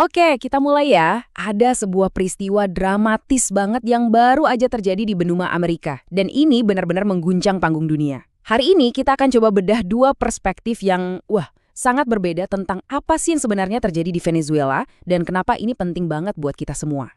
Oke, kita mulai ya. Ada sebuah peristiwa dramatis banget yang baru aja terjadi di benua Amerika. Dan ini benar-benar mengguncang panggung dunia. Hari ini kita akan coba bedah dua perspektif yang, sangat berbeda tentang apa sih yang sebenarnya terjadi di Venezuela dan kenapa ini penting banget buat kita semua.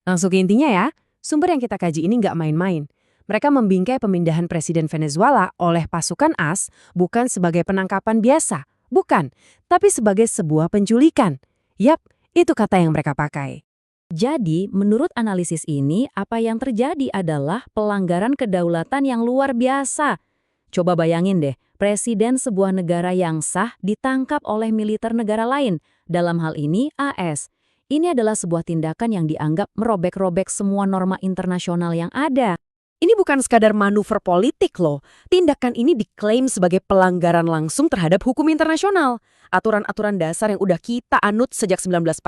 Langsung ke intinya ya, sumber yang kita kaji ini nggak main-main. Mereka membingkai pemindahan Presiden Venezuela oleh pasukan AS bukan sebagai penangkapan biasa, bukan, tapi sebagai sebuah penculikan. Yap, itu kata yang mereka pakai. Jadi, menurut analisis ini, apa yang terjadi adalah pelanggaran kedaulatan yang luar biasa. Coba bayangin deh, presiden sebuah negara yang sah ditangkap oleh militer negara lain, dalam hal ini AS. Ini adalah sebuah tindakan yang dianggap merobek-robek semua norma internasional yang ada. Ini bukan sekadar manuver politik loh. Tindakan ini diklaim sebagai pelanggaran langsung terhadap hukum internasional. Aturan-aturan dasar yang udah kita anut sejak 1945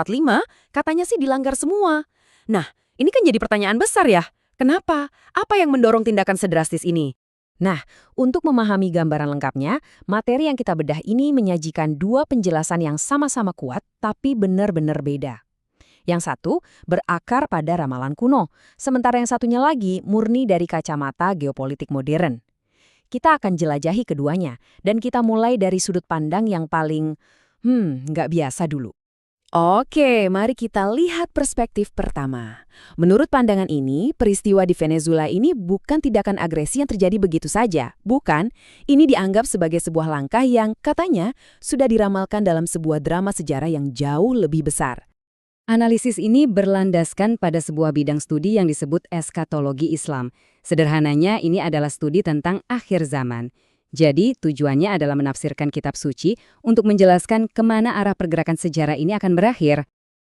katanya sih dilanggar semua. Nah, ini kan jadi pertanyaan besar ya. Kenapa? Apa yang mendorong tindakan sedrastis ini? Nah, untuk memahami gambaran lengkapnya, materi yang kita bedah ini menyajikan dua penjelasan yang sama-sama kuat tapi benar-benar beda. Yang satu berakar pada ramalan kuno, sementara yang satunya lagi murni dari kacamata geopolitik modern. Kita akan jelajahi keduanya, dan kita mulai dari sudut pandang yang paling, nggak biasa dulu. Oke, mari kita lihat perspektif pertama. Menurut pandangan ini, peristiwa di Venezuela ini bukan tindakan agresi yang terjadi begitu saja. Bukan, ini dianggap sebagai sebuah langkah yang katanya sudah diramalkan dalam sebuah drama sejarah yang jauh lebih besar. Analisis ini berlandaskan pada sebuah bidang studi yang disebut eskatologi Islam. Sederhananya, ini adalah studi tentang akhir zaman. Jadi, tujuannya adalah menafsirkan kitab suci untuk menjelaskan kemana arah pergerakan sejarah ini akan berakhir.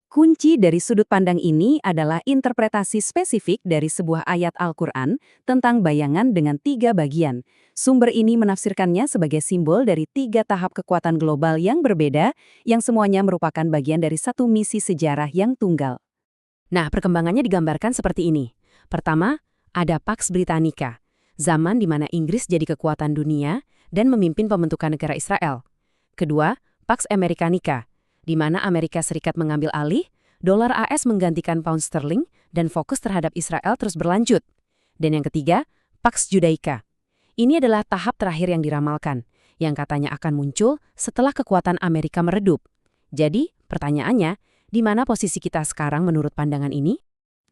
Kunci dari sudut pandang ini adalah interpretasi spesifik dari sebuah ayat Al-Quran tentang bayangan dengan 3 bagian. Sumber ini menafsirkannya sebagai simbol dari 3 tahap kekuatan global yang berbeda, yang semuanya merupakan bagian dari satu misi sejarah yang tunggal. Nah, perkembangannya digambarkan seperti ini. Pertama, ada Pax Britannica, zaman di mana Inggris jadi kekuatan dunia dan memimpin pembentukan negara Israel. Kedua, Pax Americanica, di mana Amerika Serikat mengambil alih, dolar AS menggantikan pound sterling, dan fokus terhadap Israel terus berlanjut. Dan yang ketiga, Pax Judaica. Ini adalah tahap terakhir yang diramalkan, yang katanya akan muncul setelah kekuatan Amerika meredup. Jadi, pertanyaannya, di mana posisi kita sekarang menurut pandangan ini?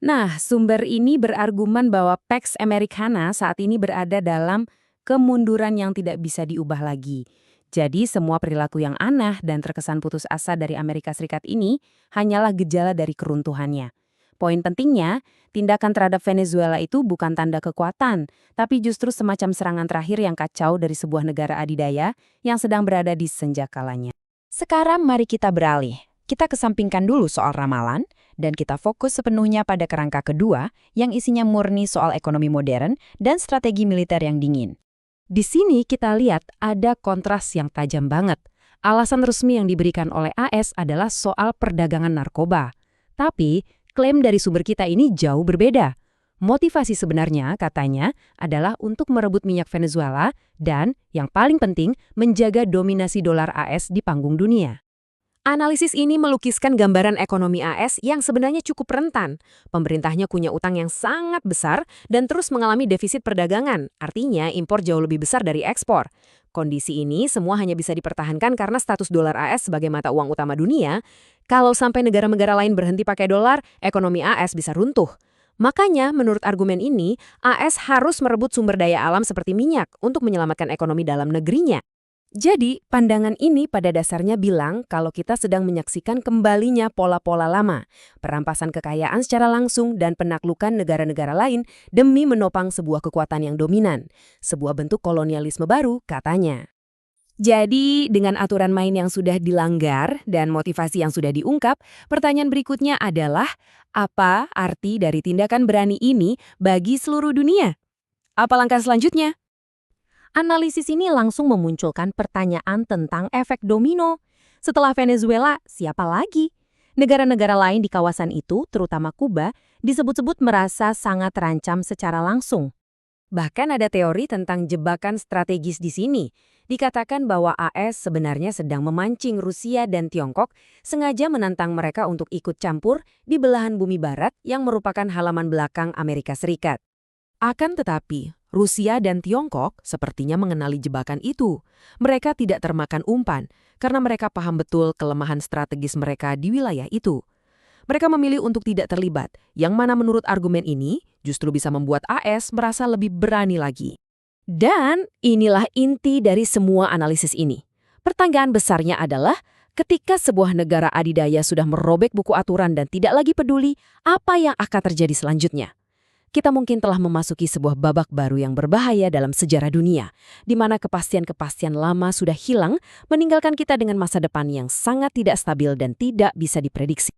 Nah, sumber ini berargumen bahwa Pax Americana saat ini berada dalam kemunduran yang tidak bisa diubah lagi. Jadi semua perilaku yang aneh dan terkesan putus asa dari Amerika Serikat ini hanyalah gejala dari keruntuhannya. Poin pentingnya, tindakan terhadap Venezuela itu bukan tanda kekuatan, tapi justru semacam serangan terakhir yang kacau dari sebuah negara adidaya yang sedang berada di senjakalanya. Sekarang mari kita beralih. Kita kesampingkan dulu soal ramalan, dan kita fokus sepenuhnya pada kerangka kedua yang isinya murni soal ekonomi modern dan strategi militer yang dingin. Di sini kita lihat ada kontras yang tajam banget. Alasan resmi yang diberikan oleh AS adalah soal perdagangan narkoba. Tapi, klaim dari sumber kita ini jauh berbeda. Motivasi sebenarnya, katanya, adalah untuk merebut minyak Venezuela dan, yang paling penting, menjaga dominasi dolar AS di panggung dunia. Analisis ini melukiskan gambaran ekonomi AS yang sebenarnya cukup rentan. Pemerintahnya punya utang yang sangat besar dan terus mengalami defisit perdagangan, artinya impor jauh lebih besar dari ekspor. Kondisi ini semua hanya bisa dipertahankan karena status dolar AS sebagai mata uang utama dunia. Kalau sampai negara-negara lain berhenti pakai dolar, ekonomi AS bisa runtuh. Makanya, menurut argumen ini, AS harus merebut sumber daya alam seperti minyak untuk menyelamatkan ekonomi dalam negerinya. Jadi, pandangan ini pada dasarnya bilang kalau kita sedang menyaksikan kembalinya pola-pola lama, perampasan kekayaan secara langsung dan penaklukan negara-negara lain demi menopang sebuah kekuatan yang dominan, sebuah bentuk kolonialisme baru, katanya. Jadi, dengan aturan main yang sudah dilanggar dan motivasi yang sudah diungkap, pertanyaan berikutnya adalah, apa arti dari tindakan berani ini bagi seluruh dunia? Apa langkah selanjutnya? Analisis ini langsung memunculkan pertanyaan tentang efek domino. Setelah Venezuela, siapa lagi? Negara-negara lain di kawasan itu, terutama Kuba, disebut-sebut merasa sangat terancam secara langsung. Bahkan ada teori tentang jebakan strategis di sini. Dikatakan bahwa AS sebenarnya sedang memancing Rusia dan Tiongkok, sengaja menantang mereka untuk ikut campur di belahan bumi barat yang merupakan halaman belakang Amerika Serikat. Akan tetapi, Rusia dan Tiongkok sepertinya mengenali jebakan itu. Mereka tidak termakan umpan karena mereka paham betul kelemahan strategis mereka di wilayah itu. Mereka memilih untuk tidak terlibat, yang mana menurut argumen ini justru bisa membuat AS merasa lebih berani lagi. Dan inilah inti dari semua analisis ini. Pertanyaan besarnya adalah, ketika sebuah negara adidaya sudah merobek buku aturan dan tidak lagi peduli, apa yang akan terjadi selanjutnya? Kita mungkin telah memasuki sebuah babak baru yang berbahaya dalam sejarah dunia, di mana kepastian-kepastian lama sudah hilang, meninggalkan kita dengan masa depan yang sangat tidak stabil dan tidak bisa diprediksi.